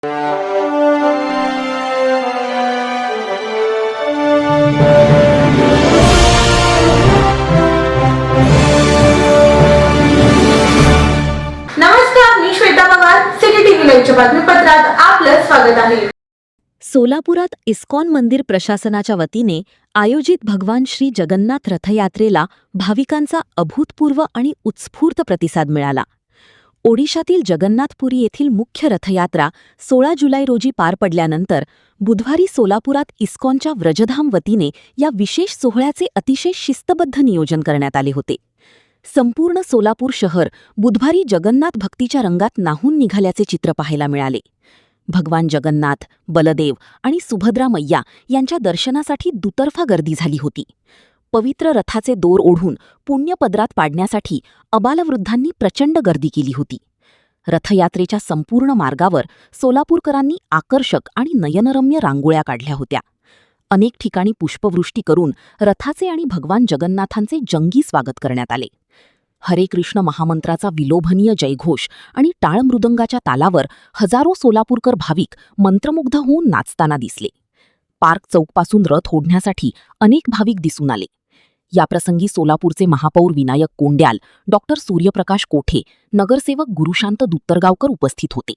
नमस्कार, मी Shweta Pawar. City TV लाईव्हच्या बातमीपत्रात आपलं स्वागत आहे. सोलापुरात इस्कॉन मंदिर प्रशासनाच्या वतीने आयोजित भगवान श्री जगन्नाथ रथयात्रेला भाविकांचा अभूतपूर्व आणि उत्स्फूर्त प्रतिसाद मिळाला. ओडिशातील जगन्नाथपुरी येथील मुख्य रथयात्रा 16 जुलै रोजी पार पडल्यानंतर बुधवारी सोलापुरात इस्कॉनच्या व्रजधाम वतीने या विशेष सोहळ्याचे अतिशय शिस्तबद्ध नियोजन करण्यात आले होते. संपूर्ण सोलापूर शहर बुधवारी जगन्नाथ भक्तीच्या रंगात न्हाऊन निघाल्याचे चित्र पाहायला मिळाले. भगवान जगन्नाथ, बलदेव आणि सुभद्रा मैया यांच्या दर्शनासाठी दुतर्फा गर्दी झाली होती. पवित्र रथाचे दोर ओढून पुण्यपदरात पाडण्यासाठी अबालवृद्धांनी प्रचंड गर्दी केली होती. रथयात्रेच्या संपूर्ण मार्गावर सोलापूरकरांनी आकर्षक आणि नयनरम्य रांगोळ्या काढल्या होत्या. अनेक ठिकाणी पुष्पवृष्टी करून रथाचे आणि भगवान जगन्नाथांचे जंगी स्वागत करण्यात आले. हरे कृष्ण महामंत्राचा विलोभनीय जयघोष आणि टाळमृदंगाच्या तालावर हजारो सोलापूरकर भाविक मंत्रमुग्ध होऊन नाचताना दिसले. पार्क चौकपासून रथ ओढण्यासाठी अनेक भाविक दिसून आले. याप्रसंगी सोलापूरचे महापौर विनायक कोंड्याल, डॉ. सूर्यप्रकाश कोठे, नगरसेवक गुरुशांत दुत्तरगावकर उपस्थित होते.